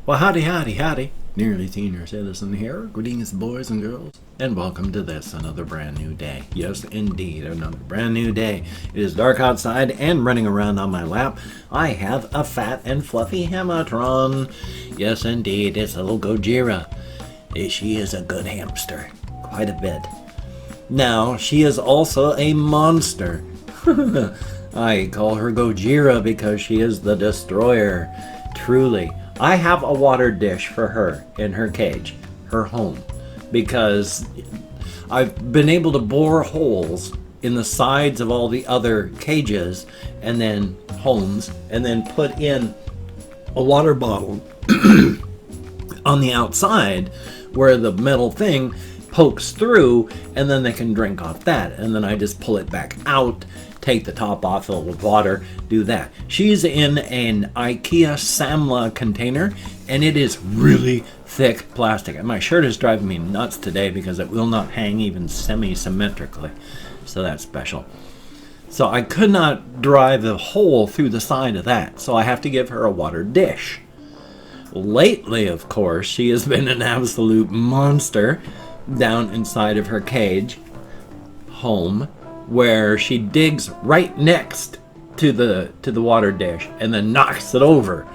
Well, howdy, howdy, howdy. Nearly Senior Citizen here. Greetings, boys and girls, and welcome to this, another brand new day. Yes, indeed, another brand new day. It is dark outside, and running around on my lap, I have a fat and fluffy Hamatron. Yes, indeed, it's a little Gojira. She is a good hamster. Quite a bit. Now, she is also a monster. I call her Gojira because she is the destroyer. Truly. I have a water dish for her in her cage, her home, because I've been able to bore holes in the sides of all the other cages and then homes, and then put in a water bottle on the outside where the metal thing pokes through, and then they can drink off that, and then I just pull it back out, take the top off, fill it with water, do that. She's in an IKEA Samla container, and it is really thick plastic. And my shirt is driving me nuts today because it will not hang even semi-symmetrically. So that's special. So I could not drive a hole through the side of that, so I have to give her a water dish. Lately, of course, she has been an absolute monster down inside of her cage home, where she digs right next to the water dish and then knocks it over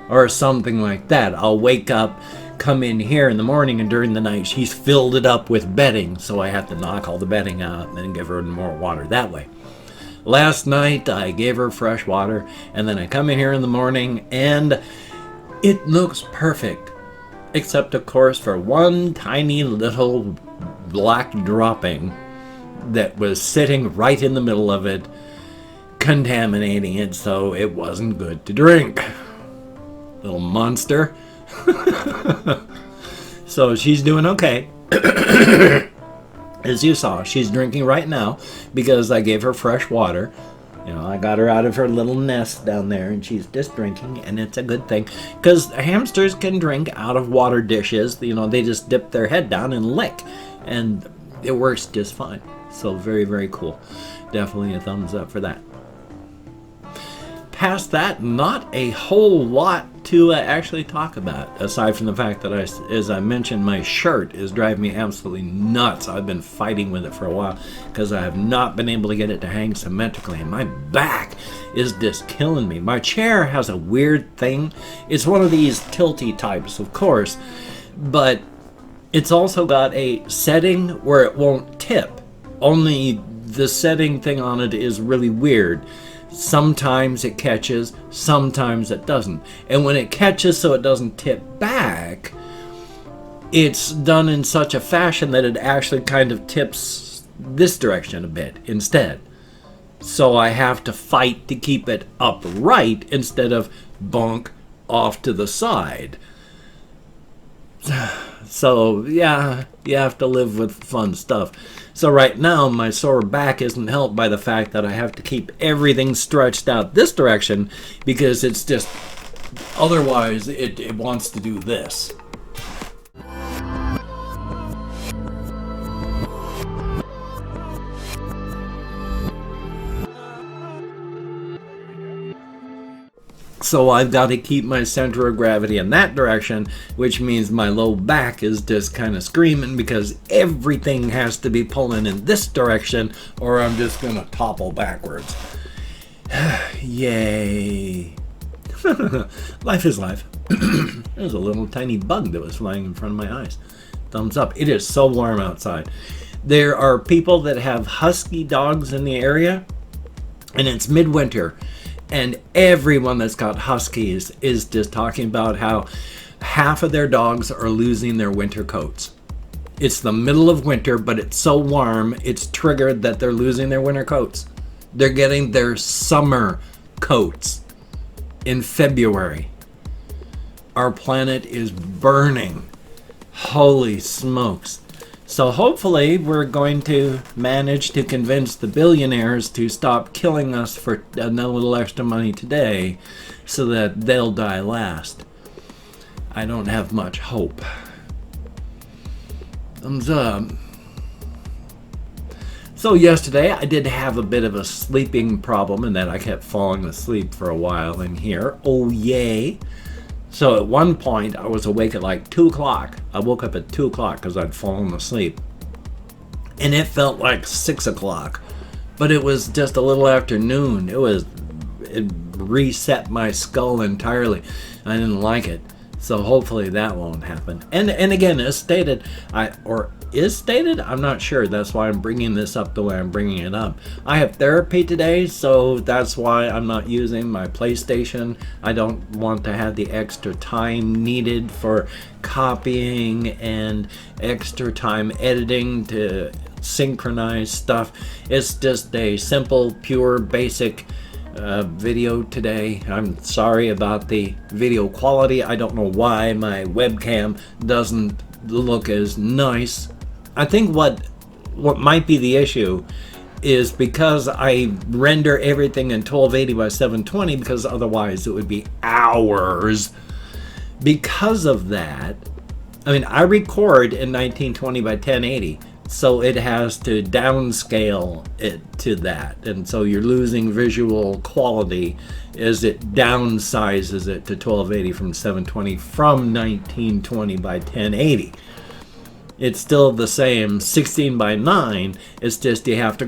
or something like that. I'll wake up, come in here in the morning, and during the night she's filled it up with bedding, so I have to knock all the bedding out and then give her more water that way. Last night I gave her fresh water, and then I come in here in the morning and it looks perfect, except of course for one tiny little black dropping that was sitting right in the middle of it, contaminating it, so it wasn't good to drink. Little monster. So she's doing okay. As you saw, she's drinking right now because I gave her fresh water. You know, I got her out of her little nest down there, and she's just drinking, and it's a good thing. Because hamsters can drink out of water dishes. You know, they just dip their head down and lick, and it works just fine. So very, very cool. Definitely a thumbs up for that. Past that, not a whole lot to actually talk about, aside from the fact that, as I mentioned, my shirt is driving me absolutely nuts. I've been fighting with it for a while because I have not been able to get it to hang symmetrically, and my back is just killing me. My chair has a weird thing. It's one of these tilty types, of course, but it's also got a setting where it won't tip. Only the setting thing on it is really weird. Sometimes it catches, sometimes it doesn't. And when it catches so it doesn't tip back, it's done in such a fashion that it actually kind of tips this direction a bit instead. So I have to fight to keep it upright instead of bonk off to the side. So, yeah, you have to live with fun stuff. So right now, my sore back isn't helped by the fact that I have to keep everything stretched out this direction because it's just, otherwise it wants to do this. So I've got to keep my center of gravity in that direction, which means my low back is just kind of screaming because everything has to be pulling in this direction or I'm just going to topple backwards. Yay. Life is life. There's a little tiny bug that was flying in front of my eyes. Thumbs up. It is so warm outside. There are people that have husky dogs in the area, and it's midwinter. And everyone that's got huskies is just talking about how half of their dogs are losing their winter coats. It's the middle of winter, but it's so warm, it's triggered that they're losing their winter coats. They're getting their summer coats in February. Our planet is burning. Holy smokes. So hopefully we're going to manage to convince the billionaires to stop killing us for a little extra money today so that they'll die last. I don't have much hope. Thumbs up. So yesterday I did have a bit of a sleeping problem in that I kept falling asleep for a while in here. Oh yay. So at one point, I was awake at like 2 o'clock. I woke up at 2 o'clock because I'd fallen asleep. And it felt like 6 o'clock. But it was just a little after noon. It reset my skull entirely. I didn't like it. So hopefully that won't happen. And again, as stated, I'm not sure. That's why I'm bringing this up the way I'm bringing it up. I have therapy today, so that's why I'm not using my PlayStation. I don't want to have the extra time needed for copying and extra time editing to synchronize stuff. It's just a simple, pure, basic video today. I'm sorry about the video quality. I don't know why my webcam doesn't look as nice. I think what might be the issue is because I render everything in 1280 by 720, because otherwise it would be hours. Because of that, I mean, I record in 1920 by 1080, so it has to downscale it to that, and so you're losing visual quality as it downsizes it to 1280 from 720 from 1920 by 1080. It's still the same 16 by 9, it's just you have to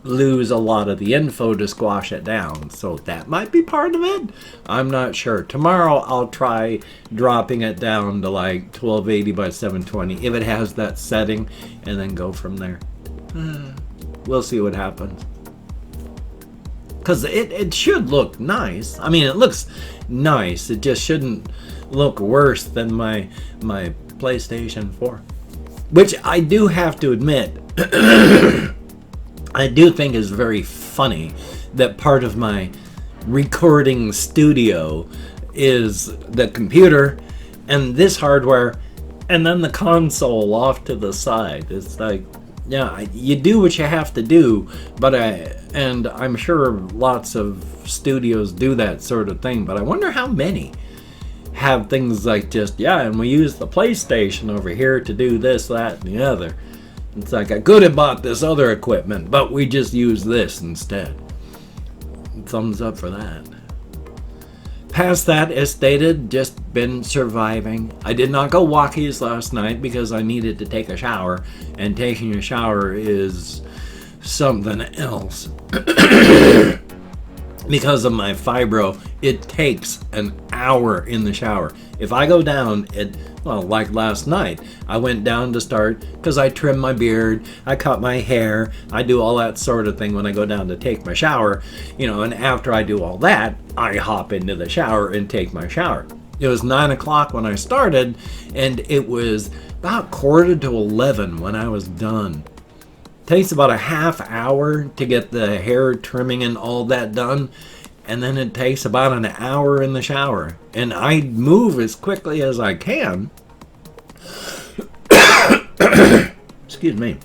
lose a lot of the info to squash it down. So that might be part of it. I'm not sure. Tomorrow I'll try dropping it down to like 1280 by 720 if it has that setting, and then go from there. We'll see what happens. Because it should look nice. I mean, it looks nice. It just shouldn't look worse than my PlayStation 4. Which I do have to admit, I do think is very funny that part of my recording studio is the computer and this hardware and then the console off to the side. It's like, yeah, you do what you have to do, but I'm sure lots of studios do that sort of thing, but I wonder how many have things like just, yeah, and we use the PlayStation over here to do this, that, and the other. It's like, I could have bought this other equipment, but we just use this instead. Thumbs up for that. Past that, as stated, just been surviving. I did not go walkies last night because I needed to take a shower, and taking a shower is something else. Because of my fibro, it takes an hour in the shower. If I go down, like last night, I went down to start, because I trim my beard, I cut my hair, I do all that sort of thing when I go down to take my shower, and after I do all that, I hop into the shower and take my shower. It was 9 o'clock when I started, and it was about 10:45 when I was done. Takes about a half hour to get the hair trimming and all that done, and then it takes about an hour in the shower. And I move as quickly as I can. Excuse me.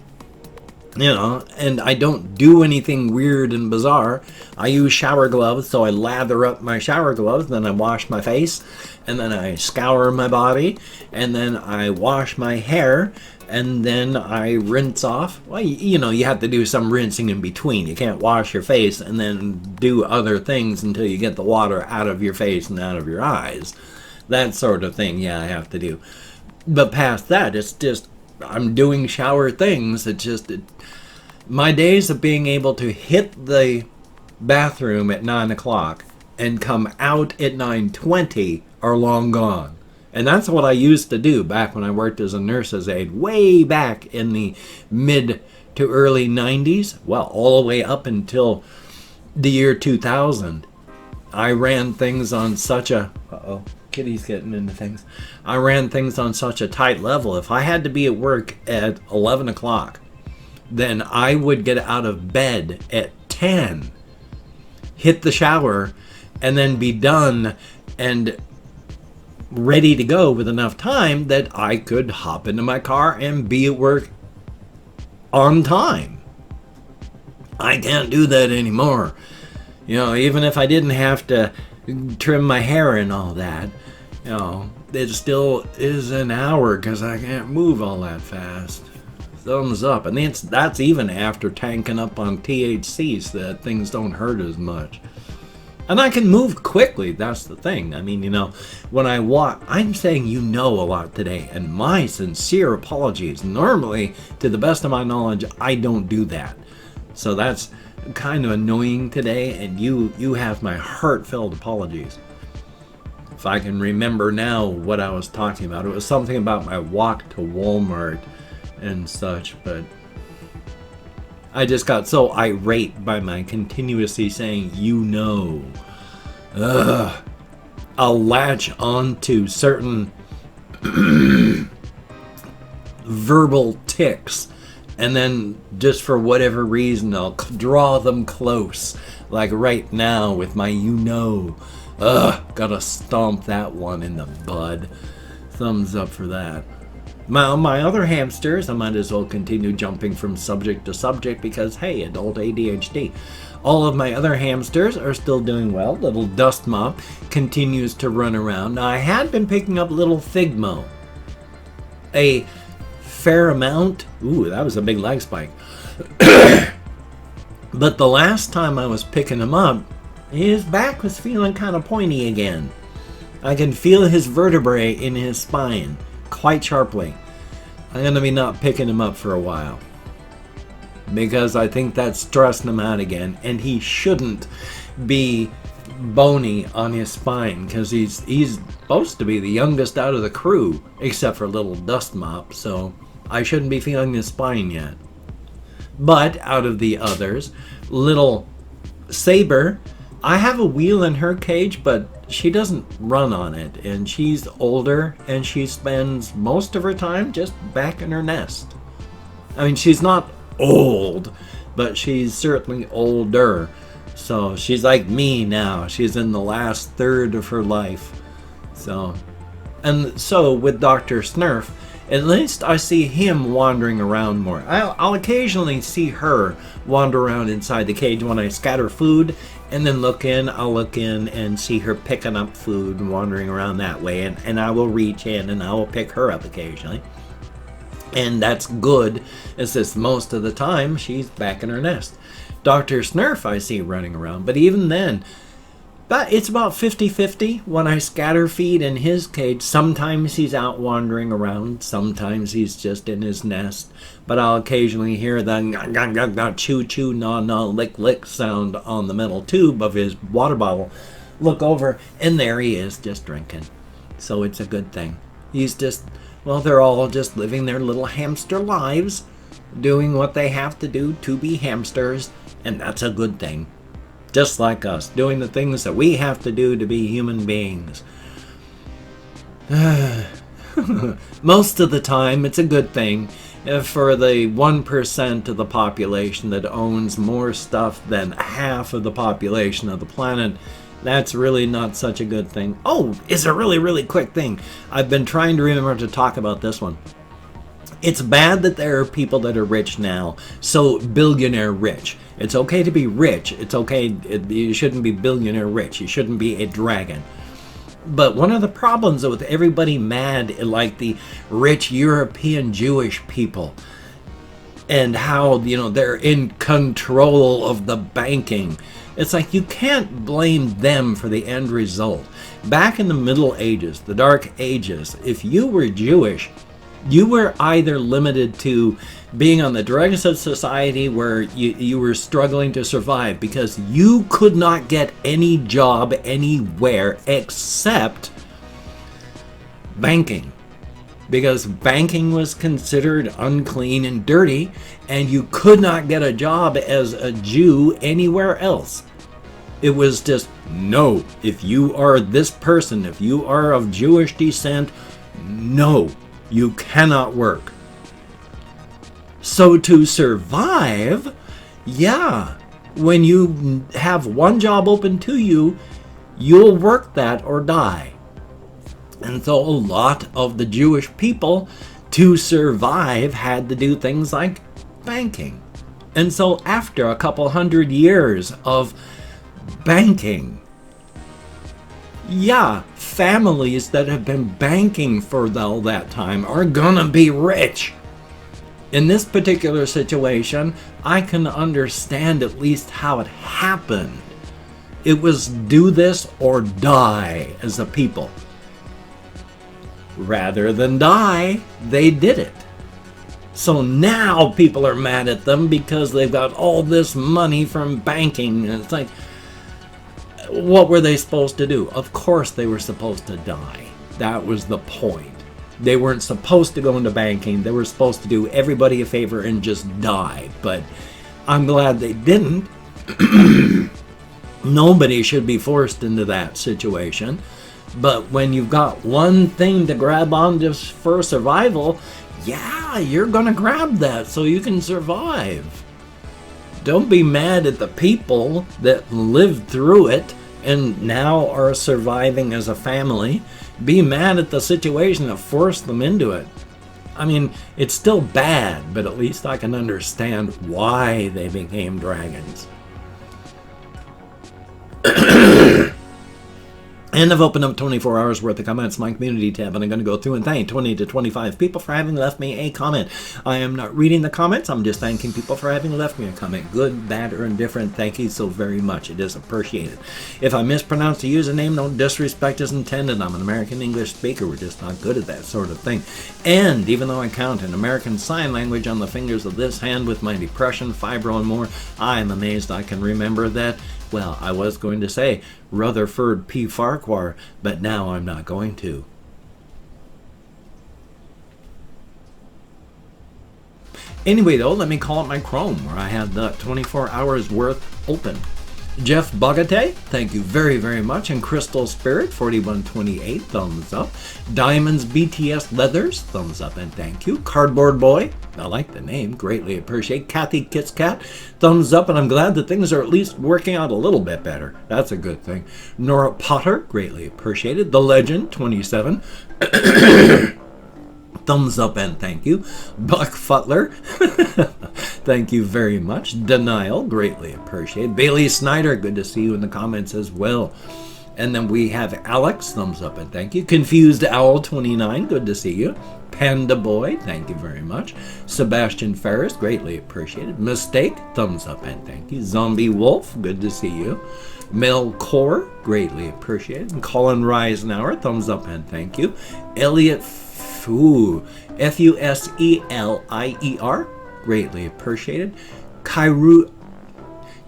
And I don't do anything weird and bizarre. I use shower gloves, so I lather up my shower gloves, then I wash my face, and then I scour my body, and then I wash my hair, and then I rinse off. Well, you have to do some rinsing in between. You can't wash your face and then do other things until you get the water out of your face and out of your eyes. That sort of thing, yeah, I have to do. But past that, it's just, I'm doing shower things. It's just, my days of being able to hit the bathroom at 9 o'clock and come out at 9:20 are long gone. And that's what I used to do back when I worked as a nurse's aide, way back in the mid to early 90s. Well, all the way up until the year 2000. I ran things on such a... Uh-oh, kitty's getting into things. I ran things on such a tight level. If I had to be at work at 11 o'clock, then I would get out of bed at 10, hit the shower, and then be done and ready to go with enough time that I could hop into my car and be at work on time. I can't do that anymore. Even if I didn't have to trim my hair and all that, it still is an hour because I can't move all that fast. Thumbs up. And that's even after tanking up on THC so that things don't hurt as much. And I can move quickly, that's the thing. I mean, when I walk, I'm saying a lot today, and my sincere apologies. Normally, to the best of my knowledge, I don't do that. So that's kind of annoying today, and you have my heartfelt apologies. If I can remember now what I was talking about, it was something about my walk to Walmart and such, but I just got so irate by my continuously saying, I'll latch on to certain verbal tics, and then just for whatever reason, I'll draw them close. Like right now with my gotta stomp that one in the bud. Thumbs up for that. My other hamsters, I might as well continue jumping from subject to subject because, hey, adult ADHD. All of my other hamsters are still doing well. Little Dust Mop continues to run around. Now, I had been picking up Little Figmo a fair amount. Ooh, that was a big leg spike. But the last time I was picking him up, his back was feeling kind of pointy again. I can feel his vertebrae in his spine quite sharply. I'm going to be not picking him up for a while, because I think that's stressing him out again, and he shouldn't be bony on his spine, because he's supposed to be the youngest out of the crew, except for Little Dust Mop, so I shouldn't be feeling his spine yet. But out of the others, Little Saber, I have a wheel in her cage, but she doesn't run on it, and she's older, and she spends most of her time just back in her nest. I mean, she's not old, but she's certainly older. So she's like me now. She's in the last third of her life. So with Dr. Snurf, at least I see him wandering around more. I'll occasionally see her wander around inside the cage when I scatter food, and then I'll look in and see her picking up food and wandering around that way, and I will reach in and I will pick her up occasionally. And that's good. It's just most of the time she's back in her nest. Dr. Snurf I see running around, but even then, it's about 50-50 when I scatter feed in his cage. Sometimes he's out wandering around, sometimes he's just in his nest, but I'll occasionally hear the chew chew gnaw gnaw lick lick sound on the metal tube of his water bottle. Look over, and there he is, just drinking. So it's a good thing. He's just, they're all just living their little hamster lives, doing what they have to do to be hamsters, and that's a good thing. Just like us, doing the things that we have to do to be human beings. Most of the time, it's a good thing. For the 1% of the population that owns more stuff than half of the population of the planet, that's really not such a good thing. Oh, it's a really, really quick thing. I've been trying to remember to talk about this one. It's bad that there are people that are rich now, so billionaire rich. It's okay to be rich. It's okay. You shouldn't be billionaire rich. You shouldn't be a dragon. But one of the problems with everybody mad like the rich European Jewish people, and how they're in control of the banking, it's like you can't blame them for the end result. Back in the Middle Ages, the Dark Ages, if you were Jewish, you were either limited to being on the dregs of society where you were struggling to survive because you could not get any job anywhere except banking. Because banking was considered unclean and dirty, and you could not get a job as a Jew anywhere else. It was just, no, if you are this person, if you are of Jewish descent, no, you cannot work. So to survive, when you have one job open to you, you'll work that or die. And so a lot of the Jewish people, to survive, had to do things like banking. And so after a couple hundred years of banking, families that have been banking for all that time are gonna be rich. In this particular situation, I can understand at least how it happened. It was do this or die as a people. Rather than die, they did it. So now people are mad at them because they've got all this money from banking. And it's like, what were they supposed to do? Of course they were supposed to die. That was the point. They weren't supposed to go into banking. They were supposed to do everybody a favor and just die. But I'm glad they didn't. Nobody should be forced into that situation. But when you've got one thing to grab on just for survival, yeah, you're going to grab that so you can survive. Don't be mad at the people that lived through it and now are surviving as a family. Be mad at the situation that forced them into it. I mean, it's still bad, but at least I can understand why they became dragons. And I've opened up 24 hours worth of comments in my community tab, and I'm going to go through and thank 20 to 25 people for having left me a comment. I am not reading the comments. I'm just thanking people for having left me a comment. Good, bad, or indifferent, thank you so very much. It is appreciated. If I mispronounce a username, no disrespect is intended. I'm an American English speaker. We're just not good at that sort of thing. And even though I count an American Sign Language on the fingers of this hand with my depression, fibro, and more, I am amazed I can remember that. Well, I was going to say Rutherford P. Farquhar, but now I'm not going to. Anyway, though, let me call up my Chrome, where I have the 24 hours worth open. Jeff Bogate, thank you very, very much. And Crystal Spirit, 4128, thumbs up. Diamonds BTS Leathers, thumbs up and thank you. Cardboard Boy, I like the name, greatly appreciate. Kathy Kits Cat, thumbs up, and I'm glad that things are at least working out a little bit better. That's a good thing. Nora Potter, greatly appreciated. The Legend, 27. Thumbs up and thank you. Buck Futler, thank you very much. Denial, greatly appreciated. Bailey Snyder, good to see you in the comments as well. And then we have Alex, thumbs up and thank you. Confused Owl 29, good to see you. Panda Boy, thank you very much. Sebastian Ferris, greatly appreciated. Mistake, thumbs up and thank you. Zombie Wolf, good to see you. Mel Core, greatly appreciated. And Colin Reisenauer, thumbs up and thank you. Elliot F-U-S-E-L-I-E-R, greatly appreciated.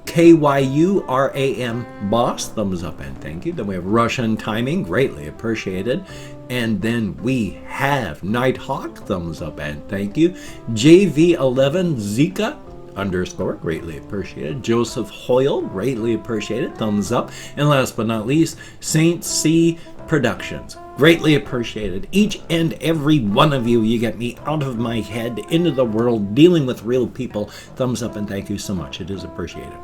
K-Y-U-R-A-M Boss, thumbs up and thank you. Then we have Russian Timing, greatly appreciated. And then we have Nighthawk, thumbs up and thank you. JV11 Zika _ greatly appreciated. Joseph Hoyle, greatly appreciated, thumbs up. And last but not least, Saint C Productions, greatly appreciated. Each and every one of you, you get me out of my head into the world dealing with real people. Thumbs up and thank you so much. It is appreciated.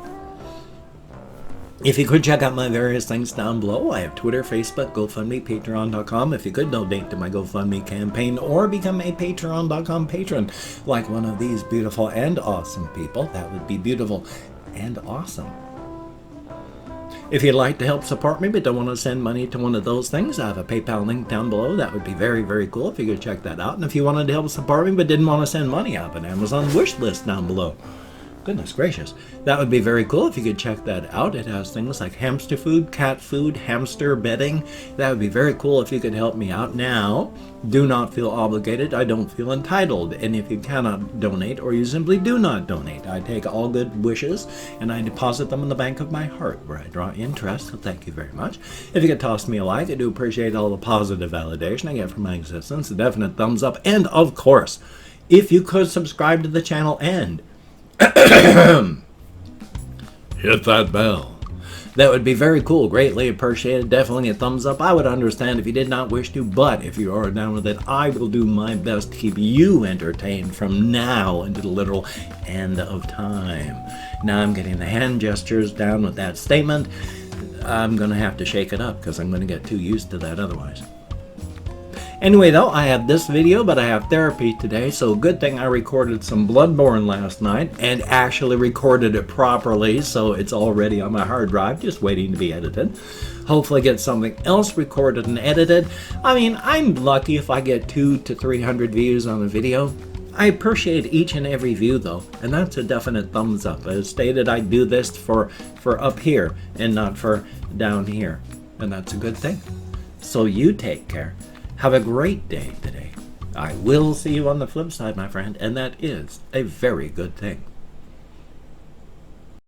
If you could check out my various things down below, I have Twitter, Facebook, GoFundMe, Patreon.com. If you could donate to my GoFundMe campaign or become a Patreon.com patron like one of these beautiful and awesome people, that would be beautiful and awesome. If you'd like to help support me but don't want to send money to one of those things, I have a PayPal link down below. That would be very, very cool if you could check that out. And if you wanted to help support me but didn't want to send money, I have an Amazon wish list down below. Goodness gracious. That would be very cool if you could check that out. It has things like hamster food, cat food, hamster bedding. That would be very cool if you could help me out. Now, do not feel obligated. I don't feel entitled. And if you cannot donate or you simply do not donate, I take all good wishes and I deposit them in the bank of my heart where I draw interest. So thank you very much. If you could toss me a like, I do appreciate all the positive validation I get from my existence. A definite thumbs up. And of course, if you could subscribe to the channel and hit that bell, that would be very cool. Greatly appreciated. Definitely a thumbs up. I would understand if you did not wish to, but if you are down with it, I will do my best to keep you entertained from now until the literal end of time. Now I'm getting the hand gestures down with that statement. I'm going to have to shake it up because I'm going to get too used to that otherwise. Anyway, though, I have this video, but I have therapy today, so good thing I recorded some Bloodborne last night and actually recorded it properly, so it's already on my hard drive, just waiting to be edited. Hopefully get something else recorded and edited. I mean, I'm lucky if I get 200 to 300 views on a video. I appreciate each and every view though, and that's a definite thumbs up. As stated, I do this for up here and not for down here, and that's a good thing. So you take care. Have a great day today. I will see you on the flip side, my friend, and that is a very good thing.